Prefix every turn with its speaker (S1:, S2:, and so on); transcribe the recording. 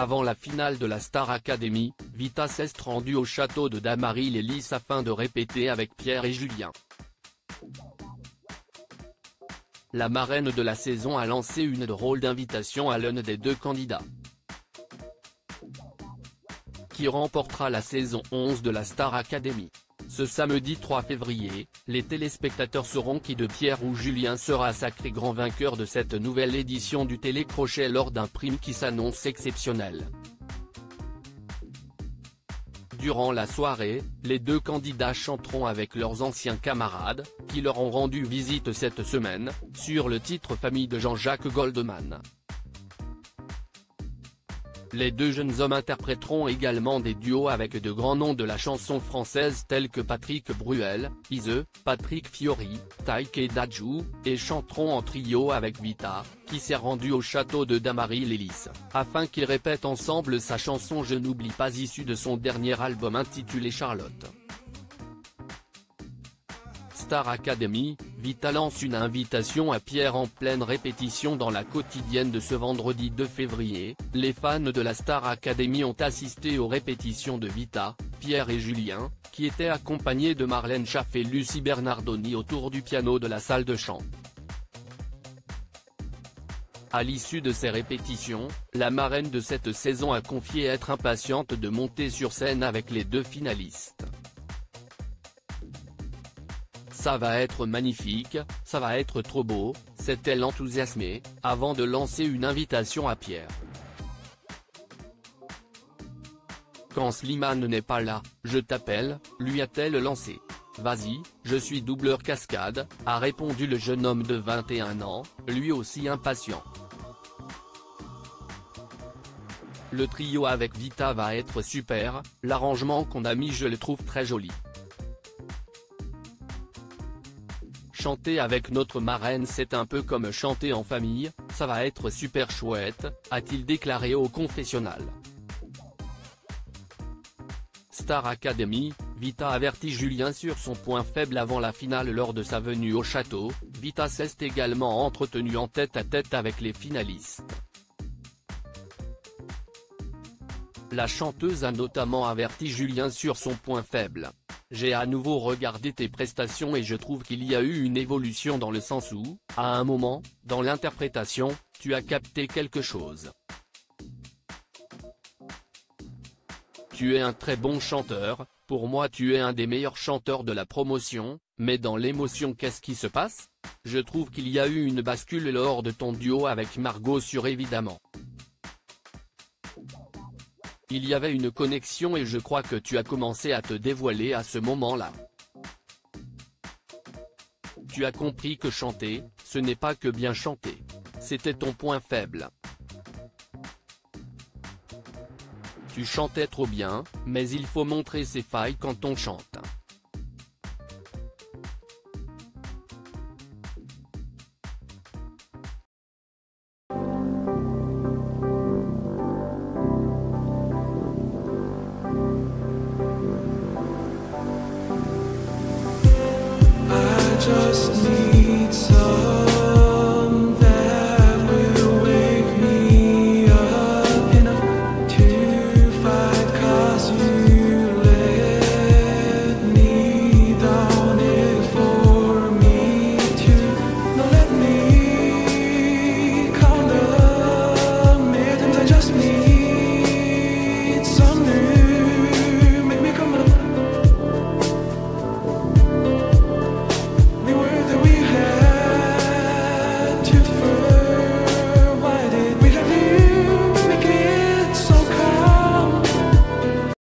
S1: Avant la finale de la Star Academy, Vita s'est rendue au château de Damary-les-Lys afin de répéter avec Pierre et Julien. La marraine de la saison a lancé une drôle d'invitation à l'un des deux candidats, qui remportera la saison 11 de la Star Academy. Ce samedi 3 février, les téléspectateurs sauront qui de Pierre ou Julien sera sacré grand vainqueur de cette nouvelle édition du télécrochet lors d'un prime qui s'annonce exceptionnel. Durant la soirée, les deux candidats chanteront avec leurs anciens camarades, qui leur ont rendu visite cette semaine, sur le titre Famille de Jean-Jacques Goldman. Les deux jeunes hommes interpréteront également des duos avec de grands noms de la chanson française tels que Patrick Bruel, Ise, Patrick Fiori, Taïk Dadju, et chanteront en trio avec Vita, qui s'est rendu au château de Damary-les-Lys, afin qu'ils répètent ensemble sa chanson Je n'oublie pas issue de son dernier album intitulé Charlotte. Star Academy, Vita lance une invitation à Pierre en pleine répétition dans la quotidienne de ce vendredi 2 février. Les fans de la Star Academy ont assisté aux répétitions de Vita, Pierre et Julien, qui étaient accompagnés de Marlène Schiaff et Lucie Bernardoni autour du piano de la salle de chant. À l'issue de ces répétitions, la marraine de cette saison a confié être impatiente de monter sur scène avec les deux finalistes. Ça va être magnifique, ça va être trop beau, s'est-elle enthousiasmée, avant de lancer une invitation à Pierre. Quand Slimane n'est pas là, je t'appelle, lui a-t-elle lancé. Vas-y, je suis doubleur cascade, a répondu le jeune homme de 21 ans, lui aussi impatient. Le trio avec Vita va être super, l'arrangement qu'on a mis je le trouve très joli. Chanter avec notre marraine c'est un peu comme chanter en famille, ça va être super chouette, a-t-il déclaré au confessionnal. Star Academy, Vita avertit Julien sur son point faible avant la finale lors de sa venue au château. Vita s'est également entretenu en tête-à-tête avec les finalistes. La chanteuse a notamment averti Julien sur son point faible. J'ai à nouveau regardé tes prestations et je trouve qu'il y a eu une évolution dans le sens où, à un moment, dans l'interprétation, tu as capté quelque chose. Tu es un très bon chanteur, pour moi tu es un des meilleurs chanteurs de la promotion, mais dans l'émotion qu'est-ce qui se passe? Je trouve qu'il y a eu une bascule lors de ton duo avec Margot sur Évidemment. Il y avait une connexion et je crois que tu as commencé à te dévoiler à ce moment-là. Tu as compris que chanter, ce n'est pas que bien chanter. C'était ton point faible. Tu chantais trop bien, mais il faut montrer ses failles quand on chante.
S2: Just need some